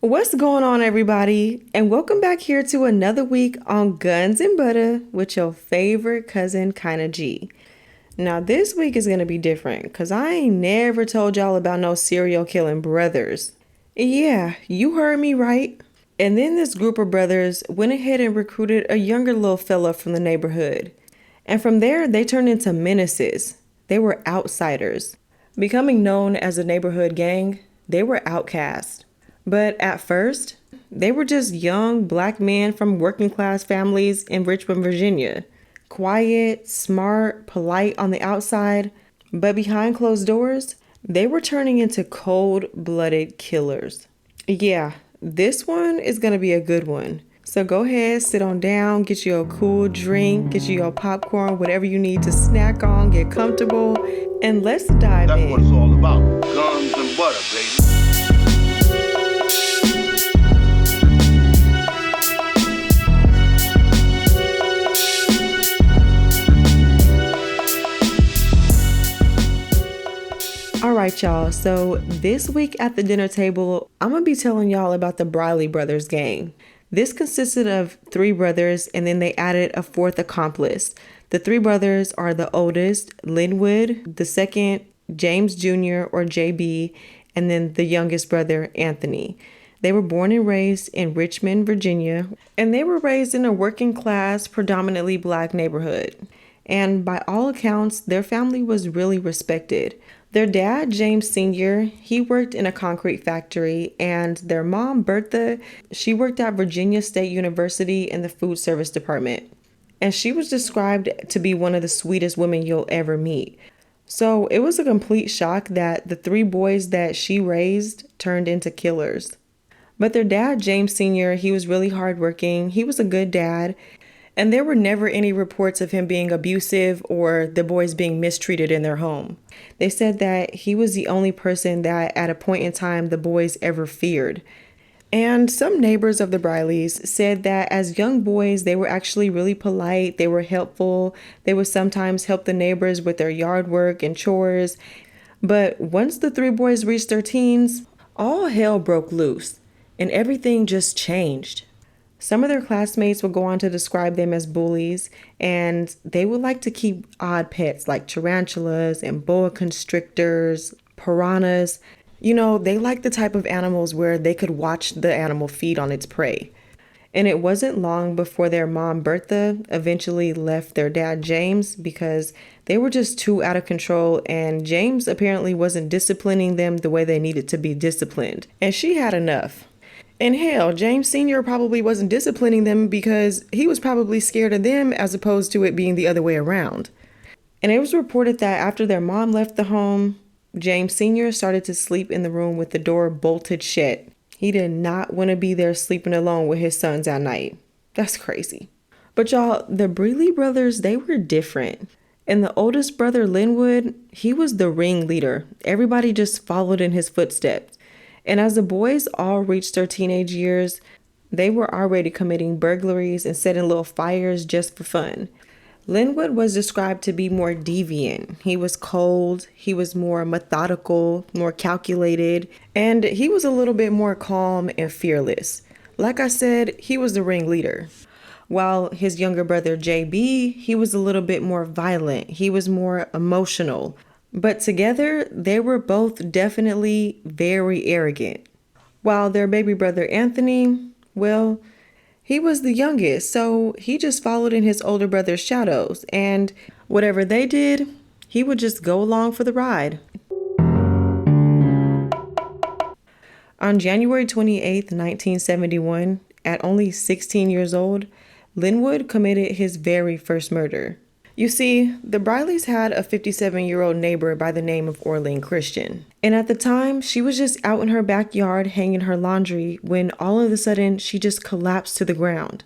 What's going on, everybody? And welcome back here to another week on Guns and Butter with your favorite cousin, Kinda G. Now, this week is going to be different because I ain't never told y'all about no serial killing brothers. Yeah, you heard me right. And then this group of brothers went ahead and recruited a younger little fella from the neighborhood. And from there, they turned into menaces. They were outsiders. Becoming known as a neighborhood gang, they were outcast. But at first, they were just young black men from working class families in Richmond, Virginia. Quiet, smart, polite on the outside, but behind closed doors, they were turning into cold-blooded killers. Yeah, this one is gonna be a good one. So go ahead, sit on down, get you a cool drink, get you your popcorn, whatever you need to snack on, get comfortable, and let's dive in. That's what it's all about. Guns and butter, baby. All right, y'all. So this week at the dinner table, I'm going to be telling y'all about the Briley Brothers gang. This consisted of three brothers, and then they added a fourth accomplice. The three brothers are the oldest, Linwood, the second, James Jr. or JB, and then the youngest brother, Anthony. They were born and raised in Richmond, Virginia, and they were raised in a working class, predominantly black neighborhood. And by all accounts, their family was really respected. Their dad, James Sr., he worked in a concrete factory, and their mom, Bertha, she worked at Virginia State University in the food service department. And she was described to be one of the sweetest women you'll ever meet. So it was a complete shock that the three boys that she raised turned into killers. But their dad, James Sr., he was really hardworking. He was a good dad. And there were never any reports of him being abusive or the boys being mistreated in their home. They said that he was the only person that at a point in time the boys ever feared. And some neighbors of the Brileys said that as young boys, they were actually really polite. They were helpful. They would sometimes help the neighbors with their yard work and chores. But once the three boys reached their teens, all hell broke loose and everything just changed. Some of their classmates would go on to describe them as bullies, and they would like to keep odd pets like tarantulas and boa constrictors, piranhas. You know, they like the type of animals where they could watch the animal feed on its prey. And it wasn't long before their mom, Bertha, eventually left their dad, James, because they were just too out of control, and James apparently wasn't disciplining them the way they needed to be disciplined. And she had enough. And hell, James Sr. probably wasn't disciplining them because he was probably scared of them as opposed to it being the other way around. And it was reported that after their mom left the home, James Sr. started to sleep in the room with the door bolted shut. He did not want to be there sleeping alone with his sons at night. That's crazy. But y'all, the Briley brothers, they were different. And the oldest brother, Linwood, he was the ringleader. Everybody just followed in his footsteps. And as the boys all reached their teenage years, they were already committing burglaries and setting little fires just for fun. Linwood was described to be more deviant. He was cold, he was more methodical, more calculated, and he was a little bit more calm and fearless. Like I said, he was the ringleader. While his younger brother JB, he was a little bit more violent. He was more emotional. But together, they were both definitely very arrogant. While their baby brother Anthony, well, he was the youngest, so he just followed in his older brother's shadows, and whatever they did, he would just go along for the ride. On January 28th, 1971, at only 16 years old, Linwood committed his very first murder. You see, the Brileys had a 57-year-old neighbor by the name of Orlean Christian. And at the time, she was just out in her backyard hanging her laundry when all of a sudden she just collapsed to the ground.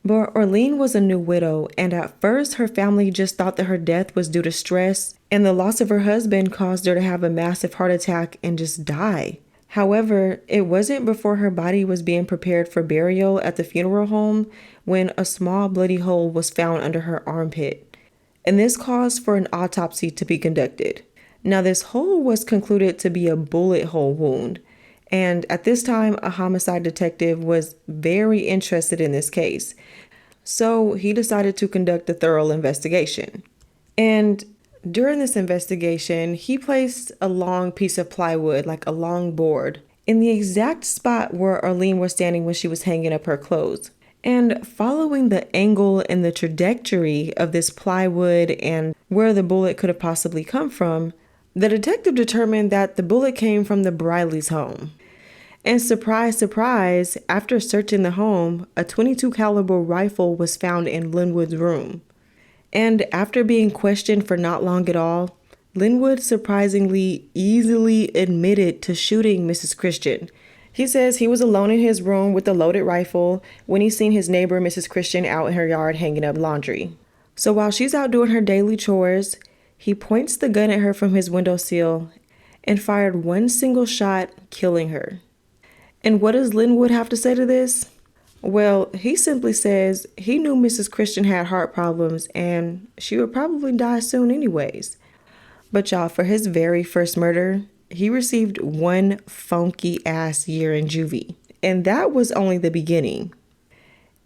But Orlean was a new widow, and at first her family just thought that her death was due to stress, and the loss of her husband caused her to have a massive heart attack and just die. However, it wasn't before her body was being prepared for burial at the funeral home when a small bloody hole was found under her armpit. And this caused for an autopsy to be conducted. Now, this hole was concluded to be a bullet hole wound, And at this time, a homicide detective was very interested in this case. So he decided to conduct a thorough investigation. And during this investigation, he placed a long piece of plywood, like a long board, in the exact spot where Arlene was standing when she was hanging up her clothes. And following the angle and the trajectory of this plywood and where the bullet could have possibly come from, the detective determined that the bullet came from the Brileys' home. And surprise, surprise, after searching the home, a .22 caliber rifle was found in Linwood's room. And after being questioned for not long at all, Linwood surprisingly easily admitted to shooting Mrs. Christian. He says he was alone in his room with a loaded rifle when he seen his neighbor, Mrs. Christian, out in her yard hanging up laundry. So while she's out doing her daily chores, he points the gun at her from his windowsill and fired one single shot, killing her. And what does Linwood have to say to this? Well, he simply says he knew Mrs. Christian had heart problems and she would probably die soon anyways. But y'all, for his very first murder, he received one funky ass year in juvie. And that was only the beginning.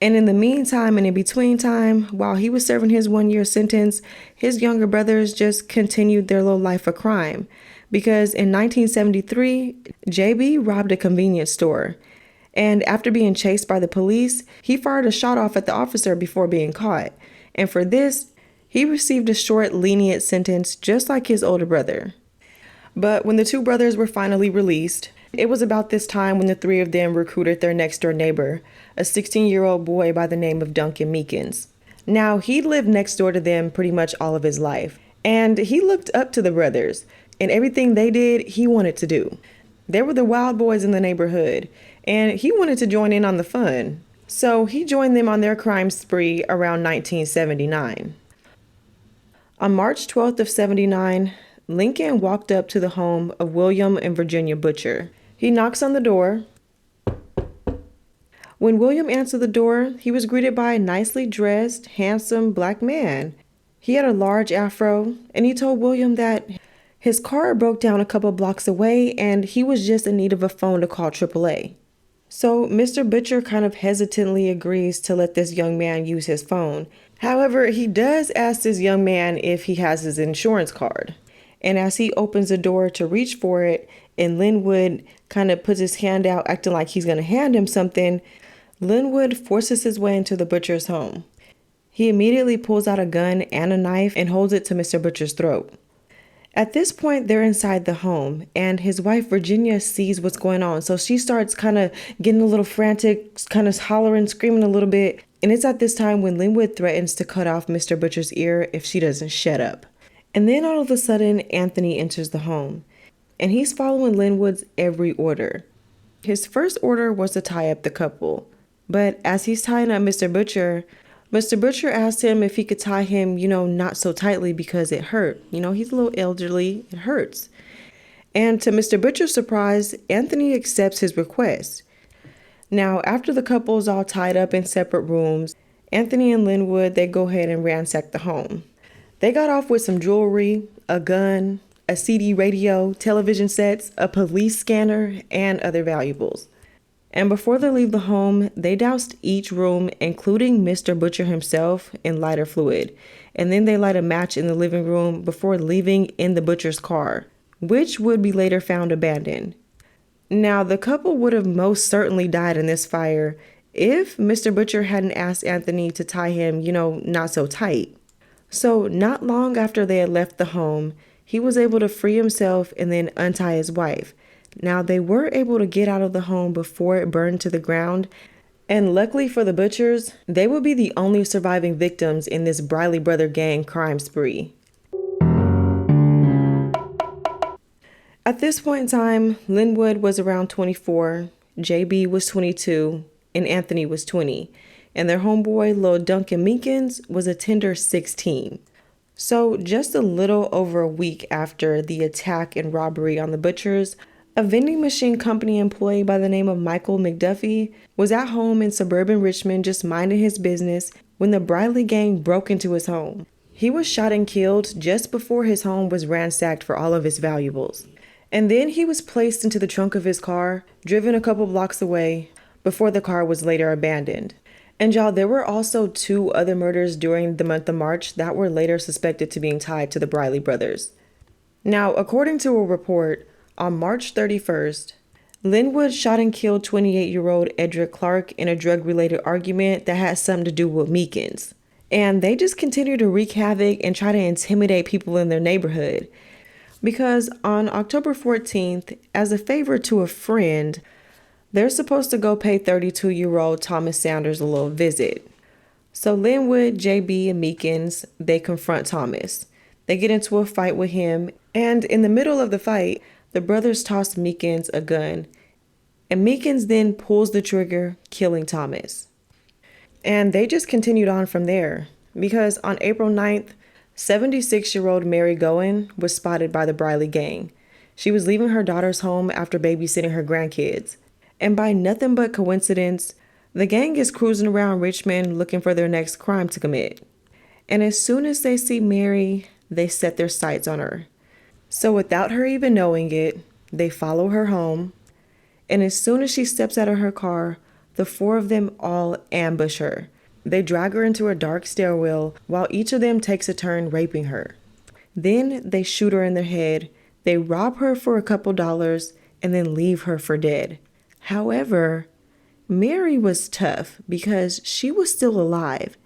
And in the meantime and in between time, while he was serving his 1-year sentence, his younger brothers just continued their little life of crime. Because in 1973, JB robbed a convenience store. And after being chased by the police, he fired a shot off at the officer before being caught. And for this, he received a short, lenient sentence just like his older brother. But when the two brothers were finally released, it was about this time when the three of them recruited their next-door neighbor, a 16-year-old boy by the name of Duncan Meekins. Now, he lived next door to them pretty much all of his life. And he looked up to the brothers. And everything they did, he wanted to do. They were the wild boys in the neighborhood, and he wanted to join in on the fun. So he joined them on their crime spree around 1979. On March 12th of 79, Lincoln walked up to the home of William and Virginia Butcher. He knocks on the door. When William answered the door, he was greeted by a nicely dressed, handsome black man. He had a large afro, and he told William that his car broke down a couple blocks away and he was just in need of a phone to call AAA. So Mr. Butcher kind of hesitantly agrees to let this young man use his phone. However, he does ask this young man if he has his insurance card. And as he opens the door to reach for it, and Linwood kind of puts his hand out acting like he's going to hand him something, Linwood forces his way into the butcher's home. He immediately pulls out a gun and a knife and holds it to Mr. Butcher's throat. At this point, they're inside the home, and his wife, Virginia, sees what's going on. So she starts kind of getting a little frantic, kind of hollering, screaming a little bit. And it's at this time when Linwood threatens to cut off Mr. Butcher's ear if she doesn't shut up. And then all of a sudden, Anthony enters the home, and he's following Linwood's every order. His first order was to tie up the couple. But as he's tying up Mr. Butcher asked him if he could tie him, not so tightly because it hurt. He's a little elderly. It hurts. And to Mr. Butcher's surprise, Anthony accepts his request. Now, after the couple's all tied up in separate rooms, Anthony and Linwood, they go ahead and ransack the home. They got off with some jewelry, a gun, a CD radio, television sets, a police scanner, and other valuables. And before they leave the home, they doused each room, including Mr. Butcher himself, in lighter fluid. And then they light a match in the living room before leaving in the butcher's car, which would be later found abandoned. Now, the couple would have most certainly died in this fire if Mr. Butcher hadn't asked Anthony to tie him, not so tight. So not long after they had left the home, he was able to free himself and then untie his wife. Now, they were able to get out of the home before it burned to the ground, and luckily for the Butchers, they would be the only surviving victims in this Briley Brother gang crime spree. At this point in time, Linwood was around 24, JB was 22, and Anthony was 20, and their homeboy, Lil Duncan Meekins, was a tender 16. So just a little over a week after the attack and robbery on the Butchers, a vending machine company employee by the name of Michael McDuffie was at home in suburban Richmond just minding his business when the Briley gang broke into his home. He was shot and killed just before his home was ransacked for all of his valuables. And then he was placed into the trunk of his car, driven a couple blocks away, before the car was later abandoned. And y'all, there were also 2 other murders during the month of March that were later suspected to being tied to the Briley brothers. Now, according to a report, on March 31st, Linwood shot and killed 28-year-old Edric Clark in a drug-related argument that had something to do with Meekins. And they just continue to wreak havoc and try to intimidate people in their neighborhood. Because on October 14th, as a favor to a friend, they're supposed to go pay 32-year-old Thomas Sanders a little visit. So Linwood, JB, and Meekins, they confront Thomas. They get into a fight with him, and in the middle of the fight, the brothers toss Meekins a gun, and Meekins then pulls the trigger, killing Thomas. And they just continued on from there, because on April 9th, 76-year-old Mary Gowen was spotted by the Briley gang. She was leaving her daughter's home after babysitting her grandkids. And by nothing but coincidence, the gang is cruising around Richmond looking for their next crime to commit. And as soon as they see Mary, they set their sights on her. So without her even knowing it, they follow her home. And as soon as she steps out of her car, the 4 of them all ambush her. They drag her into a dark stairwell while each of them takes a turn raping her. Then they shoot her in the head, they rob her for a couple dollars, and then leave her for dead. However, Mary was tough because she was still alive,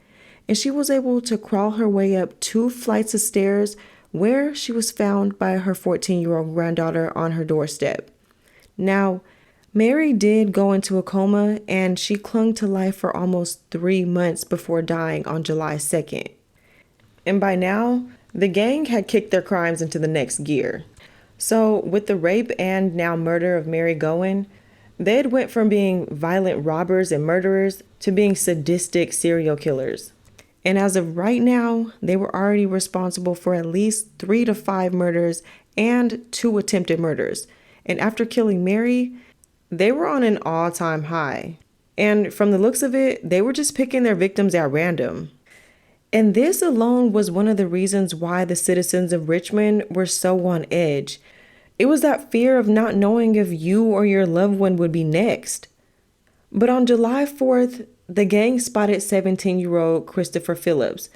and she was able to crawl her way up 2 flights of stairs where she was found by her 14-year-old granddaughter on her doorstep. Now, Mary did go into a coma, and she clung to life for almost 3 months before dying on July 2nd. And by now, the gang had kicked their crimes into the next gear. So with the rape and now murder of Mary Gowen, they had went from being violent robbers and murderers to being sadistic serial killers. And as of right now, they were already responsible for at least 3 to 5 murders and 2 attempted murders. And after killing Mary, they were on an all-time high. And from the looks of it, they were just picking their victims at random. And this alone was one of the reasons why the citizens of Richmond were so on edge. It was that fear of not knowing if you or your loved one would be next. But on July 4th, the gang spotted 17-year-old Christopher Phillips,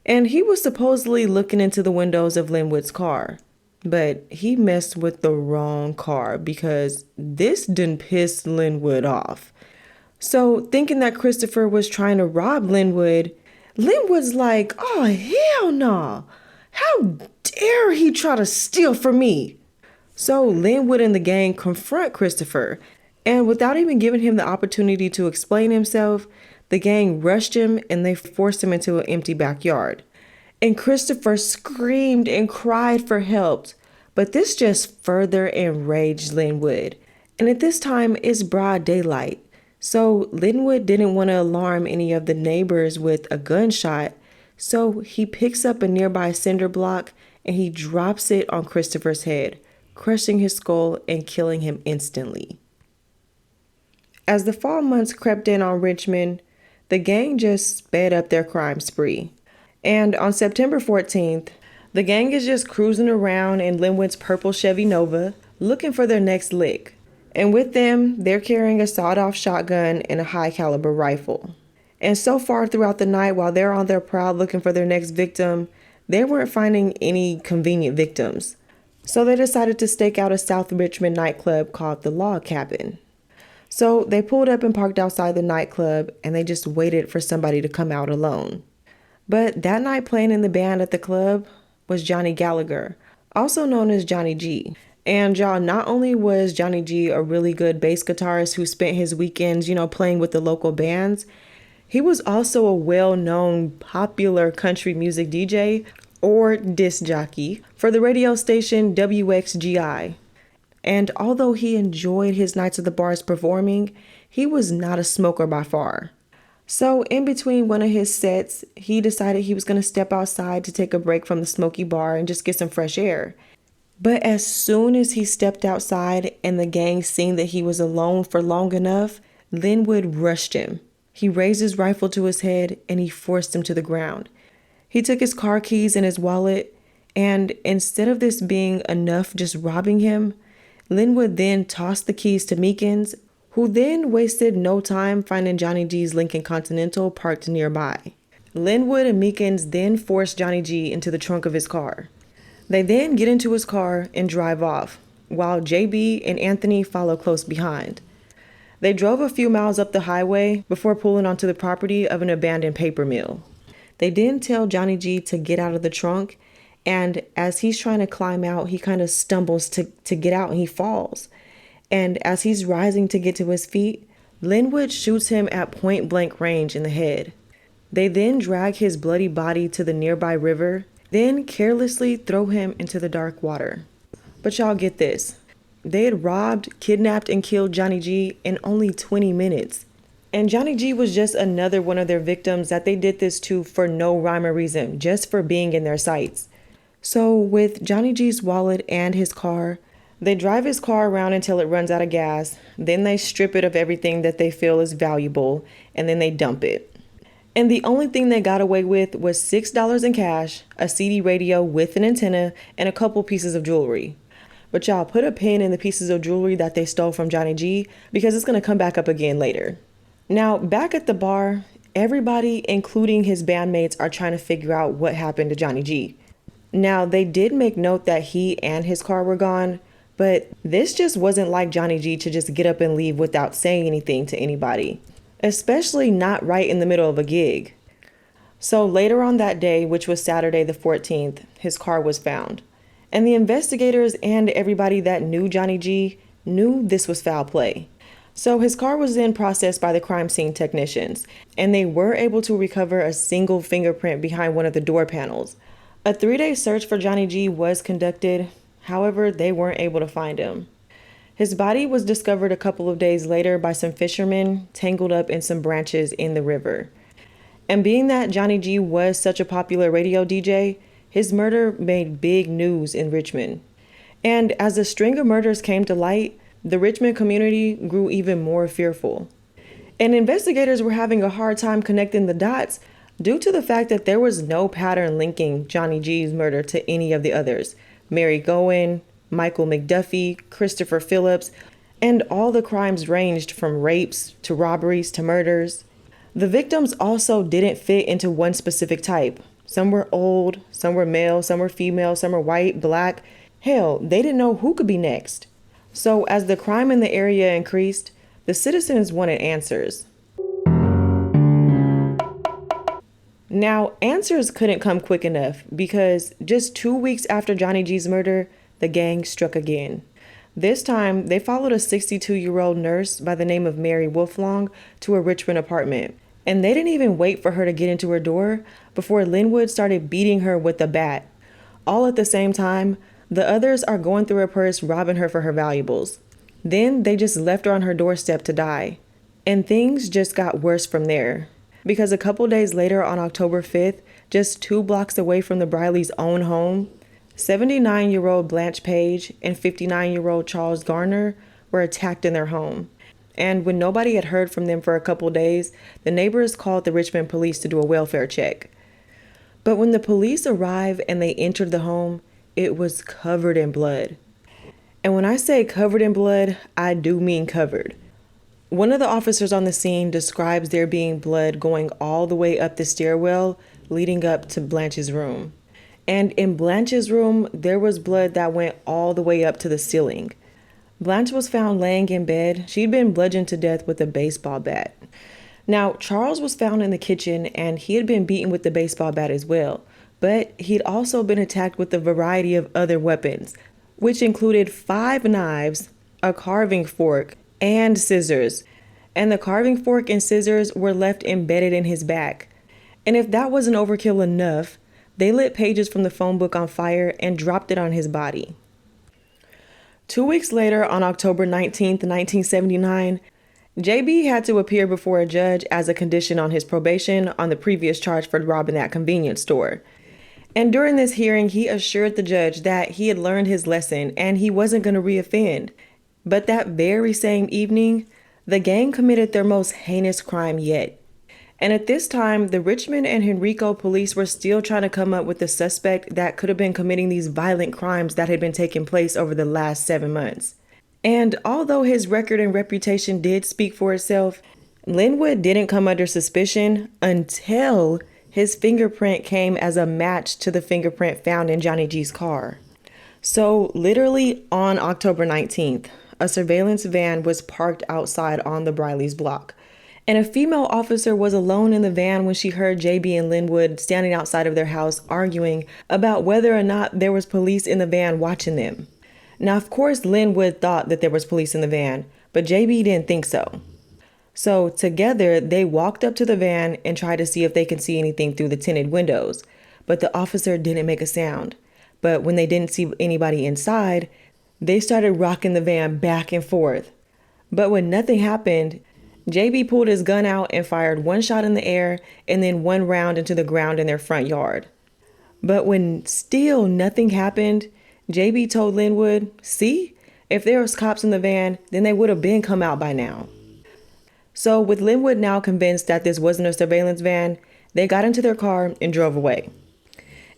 and he was supposedly looking into the windows of Linwood's car. But he messed with the wrong car because this didn't piss Linwood off. So thinking that Christopher was trying to rob Linwood, Linwood's like, "Oh, hell no. How dare he try to steal from me?" So Linwood and the gang confront Christopher, and without even giving him the opportunity to explain himself, the gang rushed him and they forced him into an empty backyard. And Christopher screamed and cried for help, but this just further enraged Linwood. And at this time, it's broad daylight, so Linwood didn't want to alarm any of the neighbors with a gunshot, so he picks up a nearby cinder block and he drops it on Christopher's head, crushing his skull and killing him instantly. As the fall months crept in on Richmond, the gang just sped up their crime spree. And on September 14th, the gang is just cruising around in Linwood's purple Chevy Nova, looking for their next lick. And with them, they're carrying a sawed-off shotgun and a high-caliber rifle. And so far throughout the night, while they're on their prowl looking for their next victim, they weren't finding any convenient victims. So they decided to stake out a South Richmond nightclub called the Log Cabin. So they pulled up and parked outside the nightclub, and they just waited for somebody to come out alone. But that night, playing in the band at the club was Johnny Gallagher, also known as Johnny G. And y'all, not only was Johnny G a really good bass guitarist who spent his weekends, playing with the local bands, he was also a well-known popular country music DJ or disc jockey for the radio station WXGI. And although he enjoyed his nights at the bars performing, he was not a smoker by far. So in between one of his sets, he decided he was going to step outside to take a break from the smoky bar and just get some fresh air. But as soon as he stepped outside and the gang seen that he was alone for long enough, Linwood rushed him. He raised his rifle to his head and he forced him to the ground. He took his car keys and his wallet, And instead of this being enough just robbing him, Linwood then tossed the keys to Meekins, who then wasted no time finding Johnny G's Lincoln Continental parked nearby. Linwood and Meekins then forced Johnny G into the trunk of his car. They then get into his car and drive off, while JB and Anthony follow close behind. They drove a few miles up the highway before pulling onto the property of an abandoned paper mill. They then tell Johnny G to get out of the trunk, and as he's trying to climb out, he kind of stumbles to get out and he falls. And as he's rising to get to his feet, Linwood shoots him at point blank range in the head. They then drag his bloody body to the nearby river, then carelessly throw him into the dark water. But y'all get this. They had robbed, kidnapped, and killed Johnny G in only 20 minutes. And Johnny G was just another one of their victims that they did this to for no rhyme or reason, just for being in their sights. So with Johnny G's wallet and his car, they drive his car around until it runs out of gas. Then they strip it of everything that they feel is valuable, and then they dump it. And the only thing they got away with was $6 in cash, a CD radio with an antenna, and a couple pieces of jewelry. But y'all, put a pin in the pieces of jewelry that they stole from Johnny G, because it's going to come back up again later. Now, back at the bar, everybody, including his bandmates, are trying to figure out what happened to Johnny G. Now, they did make note that he and his car were gone, but this just wasn't like Johnny G to just get up and leave without saying anything to anybody, especially not right in the middle of a gig. So later on that day, which was Saturday the 14th, his car was found. And the investigators and everybody that knew Johnny G knew this was foul play. So his car was then processed by the crime scene technicians, and they were able to recover a single fingerprint behind one of the door panels. A 3-day search for Johnny G was conducted. However, they weren't able to find him. His body was discovered a couple of days later by some fishermen tangled up in some branches in the river. And being that Johnny G was such a popular radio DJ, his murder made big news in Richmond. And as a string of murders came to light, the Richmond community grew even more fearful. And investigators were having a hard time connecting the dots due to the fact that there was no pattern linking Johnny G's murder to any of the others. Mary Gowen, Michael McDuffie, Christopher Phillips, and all the crimes ranged from rapes to robberies to murders. The victims also didn't fit into one specific type. Some were old, some were male, some were female, some were white, black. Hell, they didn't know who could be next. So as the crime in the area increased, the citizens wanted answers. Now, answers couldn't come quick enough because just 2 weeks after Johnny G's murder, the gang struck again. This time, they followed a 62-year-old nurse by the name of Mary Wolflong to a Richmond apartment. And they didn't even wait for her to get into her door before Linwood started beating her with a bat. All at the same time, the others are going through her purse, robbing her for her valuables. Then they just left her on her doorstep to die. And things just got worse from there. Because a couple days later on October 5th, just 2 blocks away from the Brileys' own home, 79-year-old Blanche Page and 59-year-old Charles Garner were attacked in their home. And when nobody had heard from them for a couple days, the neighbors called the Richmond police to do a welfare check. But when the police arrived and they entered the home, it was covered in blood. And when I say covered in blood, I do mean covered. One of the officers on the scene describes there being blood going all the way up the stairwell leading up to Blanche's room. And in Blanche's room, there was blood that went all the way up to the ceiling. Blanche was found laying in bed. She'd been bludgeoned to death with a baseball bat. Now, Charles was found in the kitchen and he had been beaten with the baseball bat as well, but he'd also been attacked with a variety of other weapons, which included 5 knives, a carving fork, and scissors. And the carving fork and scissors were left embedded in his back. And if that wasn't overkill enough, they lit pages from the phone book on fire and dropped it on his body. 2 weeks later, on October 19th, 1979, JB had to appear before a judge as a condition on his probation on the previous charge for robbing that convenience store. And during this hearing, he assured the judge that he had learned his lesson and he wasn't going to reoffend. But that very same evening, the gang committed their most heinous crime yet. And at this time, the Richmond and Henrico police were still trying to come up with the suspect that could have been committing these violent crimes that had been taking place over the last 7 months. And although his record and reputation did speak for itself, Linwood didn't come under suspicion until his fingerprint came as a match to the fingerprint found in Johnny G's car. So literally on October 19th, a surveillance van was parked outside on the Brileys block. And a female officer was alone in the van when she heard JB and Linwood standing outside of their house arguing about whether or not there was police in the van watching them. Now, of course, Linwood thought that there was police in the van, but JB didn't think so. So together, they walked up to the van and tried to see if they could see anything through the tinted windows, but the officer didn't make a sound. But when they didn't see anybody inside, they started rocking the van back and forth. But when nothing happened, JB pulled his gun out and fired one shot in the air and then one round into the ground in their front yard. But when still nothing happened, JB told Linwood, see, if there was cops in the van, then they would have been come out by now. So with Linwood now convinced that this wasn't a surveillance van, they got into their car and drove away.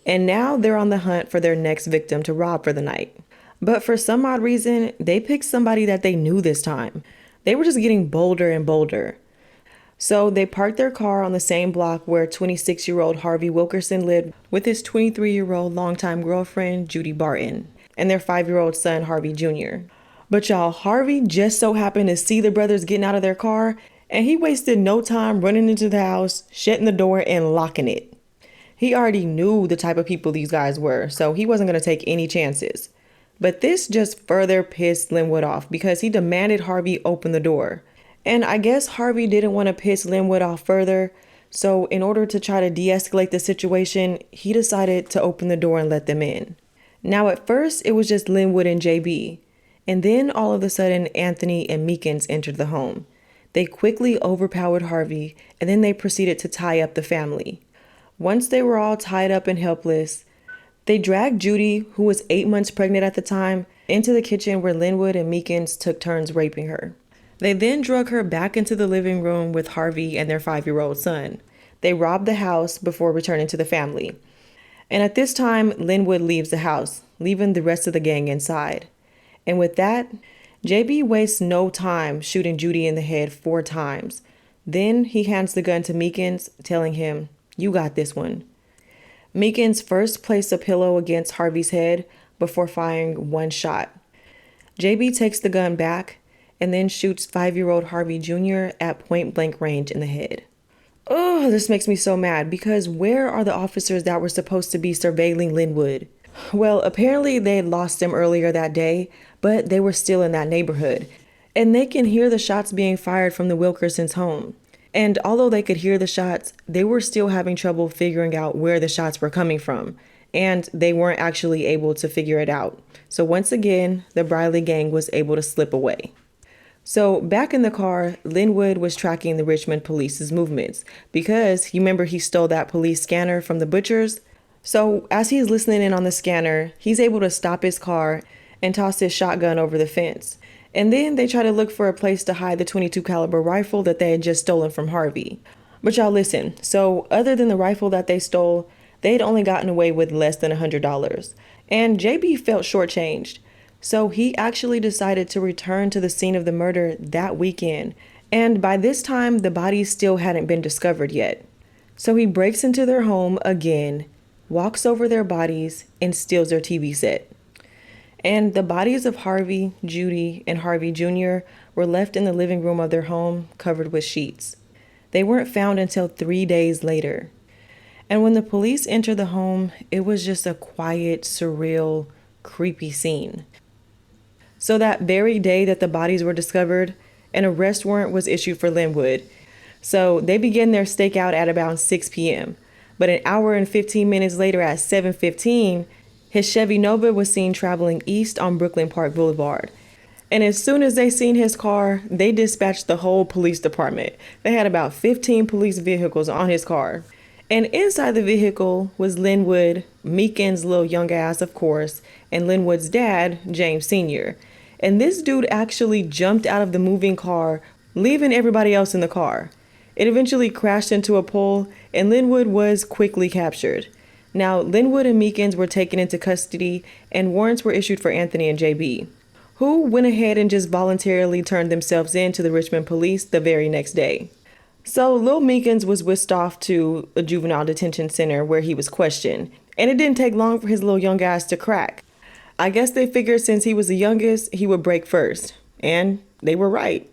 And now they're on the hunt for their next victim to rob for the night. But for some odd reason, they picked somebody that they knew this time. They were just getting bolder and bolder. So they parked their car on the same block where 26-year-old Harvey Wilkerson lived with his 23-year-old longtime girlfriend, Judy Barton, and their 5-year-old son, Harvey Jr. But y'all, Harvey just so happened to see the brothers getting out of their car, and he wasted no time running into the house, shutting the door, and locking it. He already knew the type of people these guys were, so he wasn't going to take any chances. But this just further pissed Linwood off because he demanded Harvey open the door. And I guess Harvey didn't want to piss Linwood off further, so in order to try to de-escalate the situation, he decided to open the door and let them in. Now at first, it was just Linwood and JB, and then all of a sudden, Anthony and Meekins entered the home. They quickly overpowered Harvey, and then they proceeded to tie up the family. Once they were all tied up and helpless, they dragged Judy, who was 8 months pregnant at the time, into the kitchen where Linwood and Meekins took turns raping her. They then drug her back into the living room with Harvey and their 5-year-old son. They robbed the house before returning to the family. And at this time, Linwood leaves the house, leaving the rest of the gang inside. And with that, JB wastes no time shooting Judy in the head 4 times. Then he hands the gun to Meekins, telling him, "You got this one." Meekins first placed a pillow against Harvey's head before firing one shot. JB takes the gun back and then shoots 5-year-old Harvey Jr. at point blank range in the head. Oh, this makes me so mad because where are the officers that were supposed to be surveilling Linwood? Well, apparently they had lost him earlier that day, but they were still in that neighborhood. And they can hear the shots being fired from the Wilkersons' home. And although they could hear the shots, they were still having trouble figuring out where the shots were coming from. And they weren't actually able to figure it out. So once again, the Brileys gang was able to slip away. So back in the car, Linwood was tracking the Richmond police's movements because you remember he stole that police scanner from the butchers. So as he's listening in on the scanner, he's able to stop his car and toss his shotgun over the fence. And then they try to look for a place to hide the .22 caliber rifle that they had just stolen from Harvey. But y'all listen, so other than the rifle that they stole, they'd only gotten away with less than $100. And JB felt shortchanged. So he actually decided to return to the scene of the murder that weekend. And by this time, the bodies still hadn't been discovered yet. So he breaks into their home again, walks over their bodies, and steals their TV set. And the bodies of Harvey, Judy, and Harvey Jr. were left in the living room of their home, covered with sheets. They weren't found until 3 days later. And when the police entered the home, it was just a quiet, surreal, creepy scene. So that very day that the bodies were discovered, an arrest warrant was issued for Linwood. So they began their stakeout at about 6 p.m. But an hour and 15 minutes later at 7:15, his Chevy Nova was seen traveling east on Brooklyn Park Boulevard. And as soon as they seen his car, they dispatched the whole police department. They had about 15 police vehicles on his car. And inside the vehicle was Linwood, Meekins' little young ass, of course, and Linwood's dad, James Sr. And this dude actually jumped out of the moving car, leaving everybody else in the car. It eventually crashed into a pole, and Linwood was quickly captured. Now, Linwood and Meekins were taken into custody, and warrants were issued for Anthony and JB, who went ahead and just voluntarily turned themselves in to the Richmond police the very next day. So, Lil Meekins was whisked off to a juvenile detention center where he was questioned, and it didn't take long for his little young ass to crack. I guess they figured since he was the youngest, he would break first, and they were right.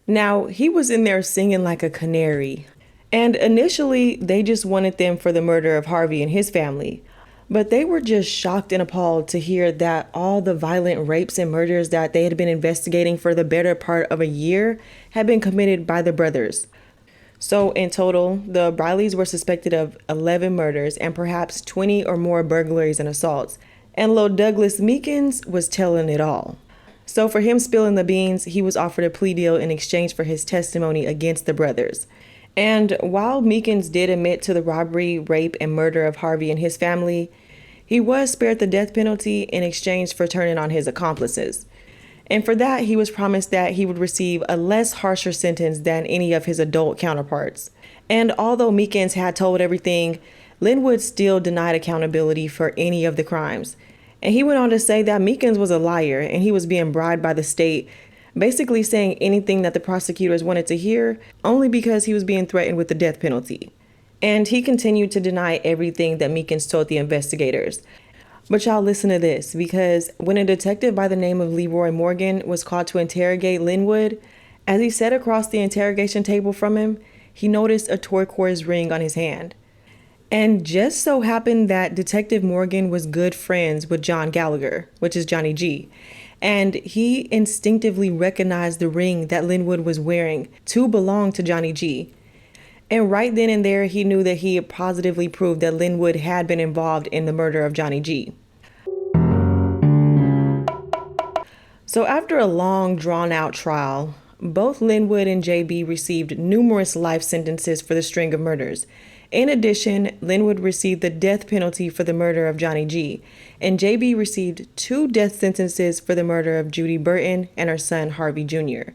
Now, he was in there singing like a canary. And initially, they just wanted them for the murder of Harvey and his family. But they were just shocked and appalled to hear that all the violent rapes and murders that they had been investigating for the better part of a year had been committed by the brothers. So in total, the Brileys were suspected of 11 murders and perhaps 20 or more burglaries and assaults. And Lil Douglas Meekins was telling it all. So for him spilling the beans, he was offered a plea deal in exchange for his testimony against the brothers. And while Meekins did admit to the robbery, rape, and murder of Harvey and his family, he was spared the death penalty in exchange for turning on his accomplices. And for that, he was promised that he would receive a less harsher sentence than any of his adult counterparts. And although Meekins had told everything, Linwood still denied accountability for any of the crimes. And he went on to say that Meekins was a liar and he was being bribed by the state, basically saying anything that the prosecutors wanted to hear only because he was being threatened with the death penalty. And he continued to deny everything that Meekins told the investigators. But y'all listen to this, because when a detective by the name of Leroy Morgan was called to interrogate Linwood, as he sat across the interrogation table from him, he noticed a turquoise ring on his hand. And just so happened that Detective Morgan was good friends with John Gallagher, which is Johnny G. And he instinctively recognized the ring that Linwood was wearing to belong to Johnny G. And right then and there, he knew that he had positively proved that Linwood had been involved in the murder of Johnny G. So after a long, drawn-out trial, both Linwood and JB received numerous life sentences for the string of murders. In addition, Linwood received the death penalty for the murder of Johnny G, and JB received 2 death sentences for the murder of Judy Burton and her son Harvey Jr.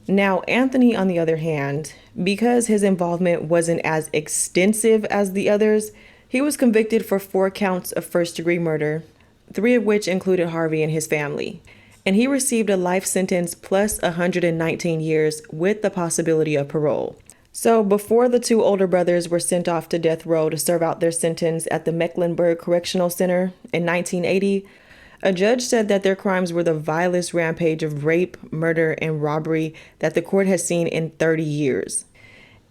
Now, Anthony, on the other hand, because his involvement wasn't as extensive as the others, he was convicted for 4 counts of first-degree murder, 3 of which included Harvey and his family. And he received a life sentence plus 119 years with the possibility of parole. So before the 2 older brothers were sent off to death row to serve out their sentence at the Mecklenburg Correctional Center in 1980, a judge said that their crimes were the vilest rampage of rape, murder, and robbery that the court has seen in 30 years.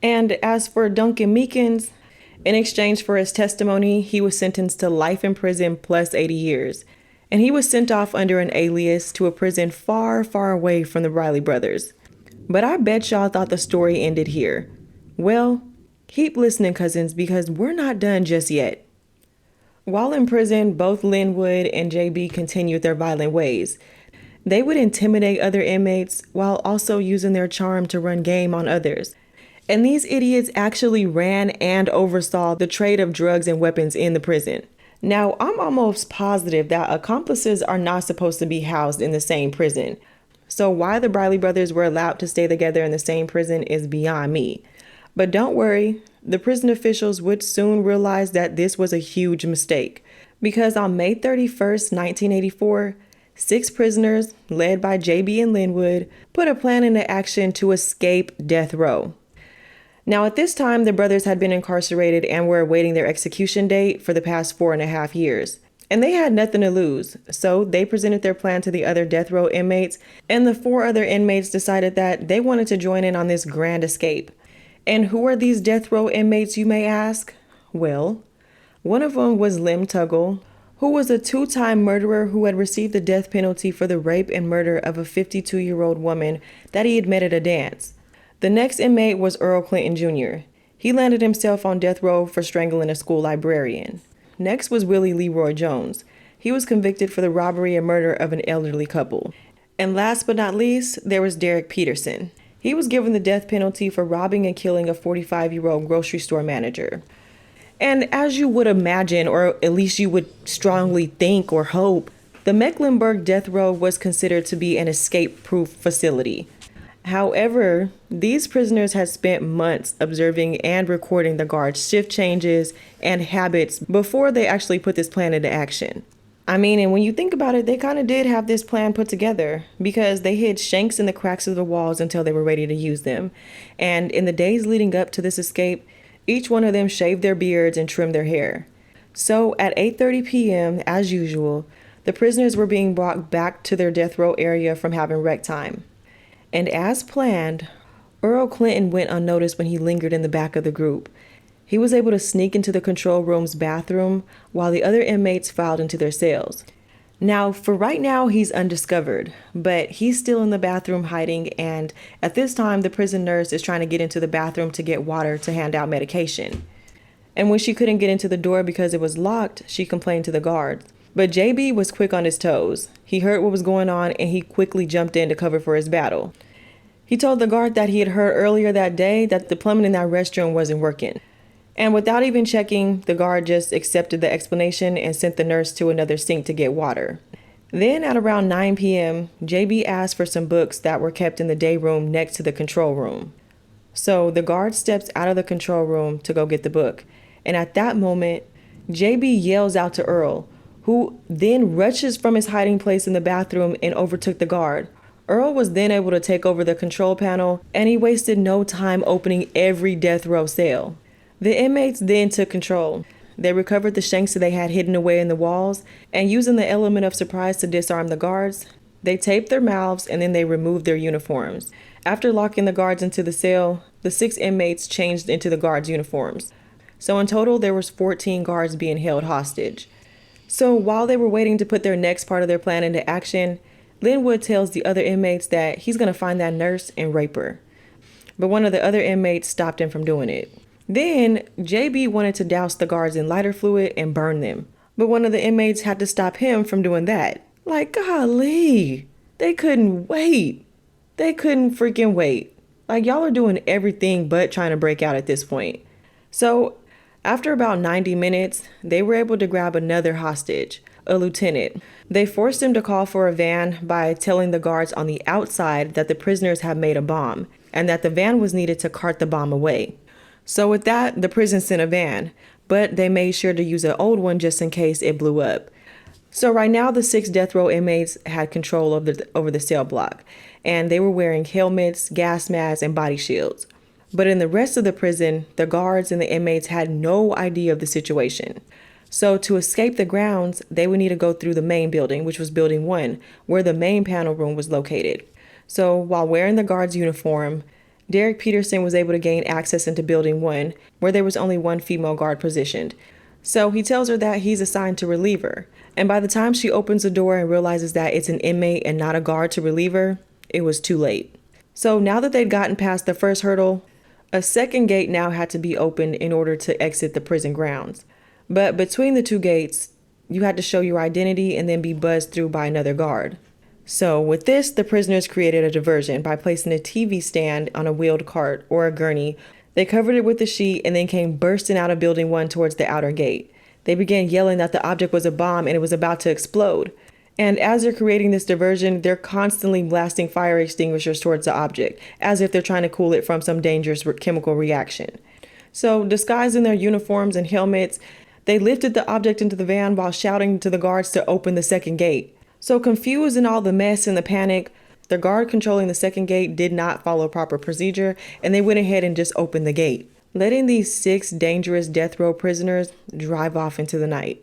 And as for Duncan Meekins, in exchange for his testimony, he was sentenced to life in prison plus 80 years. And he was sent off under an alias to a prison far, far away from the Briley brothers. But I bet y'all thought the story ended here. Well, keep listening, cousins, because we're not done just yet. While in prison, both Linwood and JB continued their violent ways. They would intimidate other inmates while also using their charm to run game on others. And these idiots actually ran and oversaw the trade of drugs and weapons in the prison. Now, I'm almost positive that accomplices are not supposed to be housed in the same prison. So why the Briley brothers were allowed to stay together in the same prison is beyond me. But don't worry, the prison officials would soon realize that this was a huge mistake, because on May 31st, 1984, 6 prisoners, led by JB and Linwood, put a plan into action to escape death row. Now, at this time, the brothers had been incarcerated and were awaiting their execution date for the past 4.5 years. And they had nothing to lose, so they presented their plan to the other death row inmates, and the 4 other inmates decided that they wanted to join in on this grand escape. And who are these death row inmates, you may ask? Well, one of them was Lem Tuggle, who was a 2-time murderer who had received the death penalty for the rape and murder of a 52-year-old woman that he had met at a dance. The next inmate was Earl Clinton Jr. He landed himself on death row for strangling a school librarian. Next was Willie Leroy Jones. He was convicted for the robbery and murder of an elderly couple. And last but not least, there was Derek Peterson. He was given the death penalty for robbing and killing a 45-year-old grocery store manager. And as you would imagine, or at least you would strongly think or hope, the Mecklenburg death row was considered to be an escape-proof facility. However, these prisoners had spent months observing and recording the guards' shift changes and habits before they actually put this plan into action. I mean, and when you think about it, they kind of did have this plan put together because they hid shanks in the cracks of the walls until they were ready to use them. And in the days leading up to this escape, each one of them shaved their beards and trimmed their hair. So at 8:30 p.m., as usual, the prisoners were being brought back to their death row area from having rec time. And as planned, Earl Clinton went unnoticed when he lingered in the back of the group. He was able to sneak into the control room's bathroom while the other inmates filed into their cells. Now, for right now, he's undiscovered, but he's still in the bathroom hiding, and at this time, the prison nurse is trying to get into the bathroom to get water to hand out medication. And when she couldn't get into the door because it was locked, she complained to the guards. But JB was quick on his toes. He heard what was going on, and he quickly jumped in to cover for his battle. He told the guard that he had heard earlier that day that the plumbing in that restroom wasn't working. And without even checking, the guard just accepted the explanation and sent the nurse to another sink to get water. Then at around 9 p.m., JB asked for some books that were kept in the day room next to the control room. So the guard steps out of the control room to go get the book. And at that moment, JB yells out to Earl, who then rushes from his hiding place in the bathroom and overtook the guard. Earl was then able to take over the control panel, and he wasted no time opening every death row cell. The inmates then took control. They recovered the shanks that they had hidden away in the walls, and using the element of surprise to disarm the guards, they taped their mouths and then they removed their uniforms. After locking the guards into the cell, the 6 inmates changed into the guards' uniforms. So in total, there was 14 guards being held hostage. So while they were waiting to put their next part of their plan into action, Linwood tells the other inmates that he's going to find that nurse and rape her. But one of the other inmates stopped him from doing it. Then, JB wanted to douse the guards in lighter fluid and burn them. But one of the inmates had to stop him from doing that. Like, golly, they couldn't wait. They couldn't freaking wait. Like, y'all are doing everything but trying to break out at this point. So, after about 90 minutes, they were able to grab another hostage, a lieutenant. They forced him to call for a van by telling the guards on the outside that the prisoners had made a bomb and that the van was needed to cart the bomb away. So with that, the prison sent a van, but they made sure to use an old one just in case it blew up. So right now, the 6 death row inmates had control over the cell block, and they were wearing helmets, gas masks, and body shields. But in the rest of the prison, the guards and the inmates had no idea of the situation. So to escape the grounds, they would need to go through the main building, which was Building 1, where the main panel room was located. So while wearing the guard's uniform, Derek Peterson was able to gain access into Building 1, where there was only 1 female guard positioned. So he tells her that he's assigned to relieve her. And by the time she opens the door and realizes that it's an inmate and not a guard to relieve her, it was too late. So now that they'd gotten past the first hurdle, a second gate now had to be opened in order to exit the prison grounds. But between the 2 gates, you had to show your identity and then be buzzed through by another guard. So with this, the prisoners created a diversion by placing a TV stand on a wheeled cart or a gurney. They covered it with a sheet and then came bursting out of Building 1 towards the outer gate. They began yelling that the object was a bomb and it was about to explode. And as they're creating this diversion, they're constantly blasting fire extinguishers towards the object, as if they're trying to cool it from some dangerous chemical reaction. So disguised in their uniforms and helmets, they lifted the object into the van while shouting to the guards to open the second gate. So confused in all the mess and the panic, the guard controlling the second gate did not follow proper procedure, and they went ahead and just opened the gate, letting these 6 dangerous death row prisoners drive off into the night.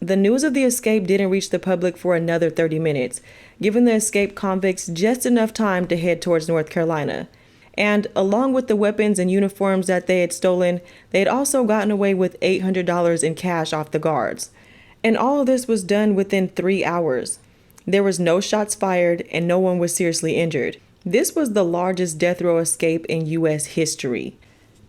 The news of the escape didn't reach the public for another 30 minutes, giving the escaped convicts just enough time to head towards North Carolina. And along with the weapons and uniforms that they had stolen, they had also gotten away with $800 in cash off the guards. And all of this was done within 3 hours. There was no shots fired and no one was seriously injured. This was the largest death row escape in U.S. history.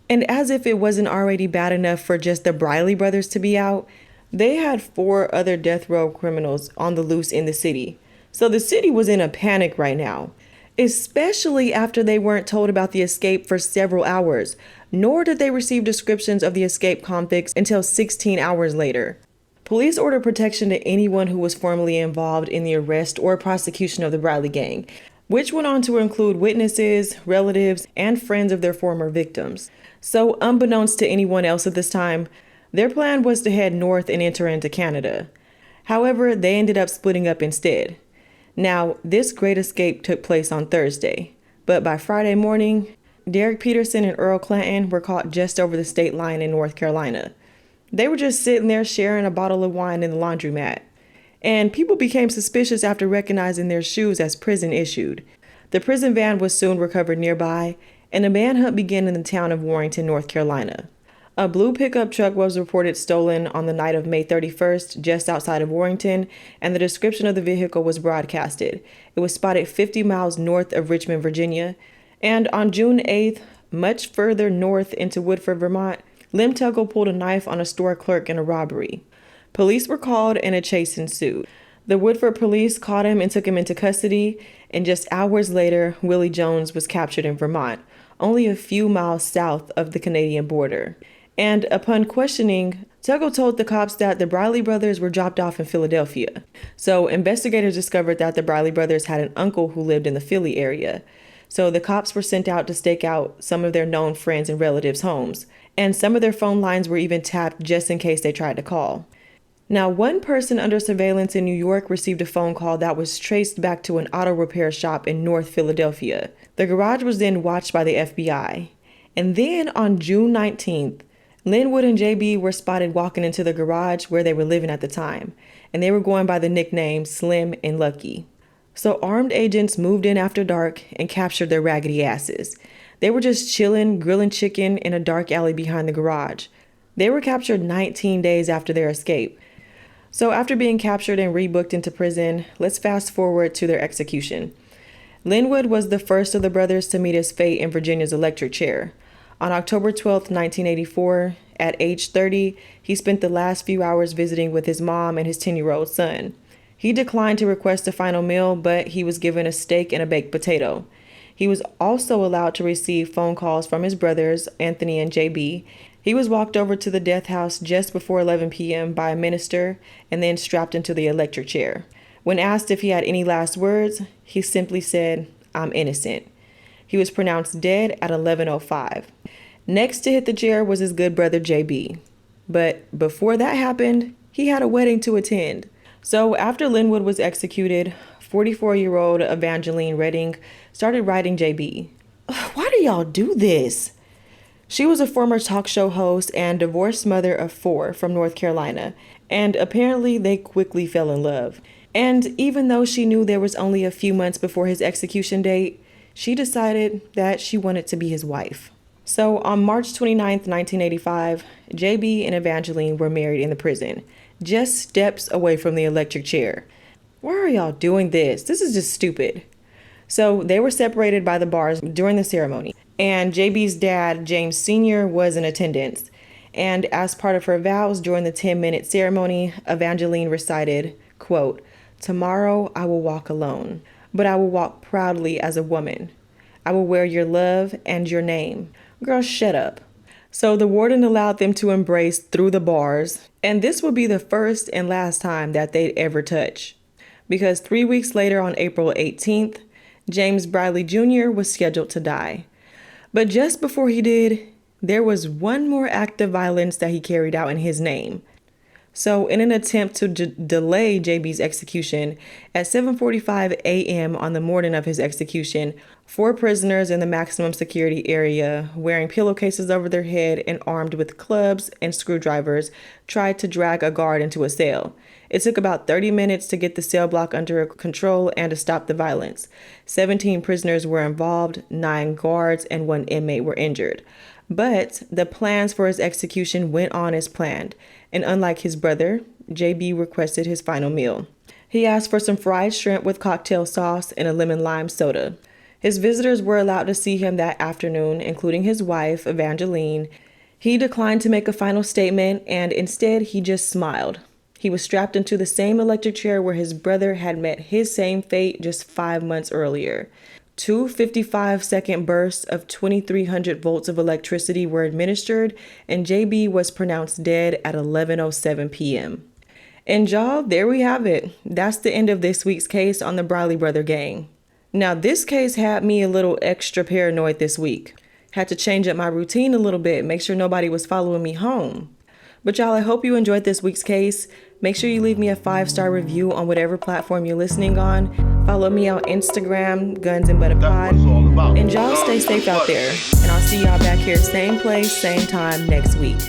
And as if it wasn't already bad enough for just the Briley brothers to be out, they had 4 other death row criminals on the loose in the city. So the city was in a panic right now, especially after they weren't told about the escape for several hours, nor did they receive descriptions of the escaped convicts until 16 hours later. Police ordered protection to anyone who was formally involved in the arrest or prosecution of the Briley gang, which went on to include witnesses, relatives, and friends of their former victims. So, unbeknownst to anyone else at this time, their plan was to head north and enter into Canada. However, they ended up splitting up instead. Now, this great escape took place on Thursday, but by Friday morning, Derek Peterson and Earl Clanton were caught just over the state line in North Carolina. They were just sitting there sharing a bottle of wine in the laundromat. And people became suspicious after recognizing their shoes as prison issued. The prison van was soon recovered nearby, and a manhunt began in the town of Warrenton, North Carolina. A blue pickup truck was reported stolen on the night of May 31st, just outside of Warrenton, and the description of the vehicle was broadcasted. It was spotted 50 miles north of Richmond, Virginia. And on June 8th, much further north into Woodford, Vermont, Lim Tuggle pulled a knife on a store clerk in a robbery. Police were called and a chase ensued. The Woodford police caught him and took him into custody, and just hours later, Willie Jones was captured in Vermont, only a few miles south of the Canadian border. And upon questioning, Tuggle told the cops that the Briley brothers were dropped off in Philadelphia. So investigators discovered that the Briley brothers had an uncle who lived in the Philly area. So the cops were sent out to stake out some of their known friends and relatives' homes, and some of their phone lines were even tapped just in case they tried to call. Now, one person under surveillance in New York received a phone call that was traced back to an auto repair shop in North Philadelphia. The garage was then watched by the FBI. And then on June 19th, Linwood and JB were spotted walking into the garage where they were living at the time, and they were going by the nickname Slim and Lucky. So armed agents moved in after dark and captured their raggedy asses. They were just chilling, grilling chicken in a dark alley behind the garage. They were captured 19 days after their escape. So after being captured and rebooked into prison, let's fast forward to their execution. Linwood was the first of the brothers to meet his fate in Virginia's electric chair. On October 12, 1984, at age 30, he spent the last few hours visiting with his mom and his 10-year-old son. He declined to request a final meal, but he was given a steak and a baked potato. He was also allowed to receive phone calls from his brothers, Anthony and JB. He was walked over to the death house just before 11 p.m. by a minister and then strapped into the electric chair. When asked if he had any last words, he simply said, "I'm innocent." He was pronounced dead at 11:05. Next to hit the chair was his good brother JB. But before that happened, he had a wedding to attend. So after Linwood was executed, 44-year-old Evangeline Redding started writing JB. "Why do y'all do this?" She was a former talk show host and divorced mother of 4 from North Carolina, and apparently they quickly fell in love. And even though she knew there was only a few months before his execution date, she decided that she wanted to be his wife. So on March 29th, 1985, JB and Evangeline were married in the prison, just steps away from the electric chair. Why are y'all doing this? This is just stupid. So they were separated by the bars during the ceremony, and JB's dad, James Sr., was in attendance. And as part of her vows during the 10-minute ceremony, Evangeline recited, quote, "Tomorrow I will walk alone, but I will walk proudly as a woman. I will wear your love and your name." Girl, shut up. So the warden allowed them to embrace through the bars, and this would be the first and last time that they'd ever touch. Because 3 weeks later, on April 18th, James Briley Jr. was scheduled to die. But just before he did, there was one more act of violence that he carried out in his name. So in an attempt to delay JB's execution, at 7:45 a.m. on the morning of his execution, 4 prisoners in the maximum security area, wearing pillowcases over their head and armed with clubs and screwdrivers, tried to drag a guard into a cell. It took about 30 minutes to get the cell block under control and to stop the violence. 17 prisoners were involved, 9 guards and 1 inmate were injured. But the plans for his execution went on as planned, and unlike his brother, JB requested his final meal. He asked for some fried shrimp with cocktail sauce and a lemon lime soda. His visitors were allowed to see him that afternoon, including his wife, Evangeline. He declined to make a final statement, and instead he just smiled. He was strapped into the same electric chair where his brother had met his same fate just 5 months earlier. 2 55-second bursts of 2,300 volts of electricity were administered, and JB was pronounced dead at 11:07 p.m. And y'all, there we have it. That's the end of this week's case on the Briley brother gang. Now, this case had me a little extra paranoid this week. Had to change up my routine a little bit, make sure nobody was following me home. But y'all, I hope you enjoyed this week's case. Make sure you leave me a 5-star review on whatever platform you're listening on. Follow me on Instagram, Guns and Butter Pod. That's what it's all about. And y'all stay safe out there. And I'll see y'all back here, same place, same time next week.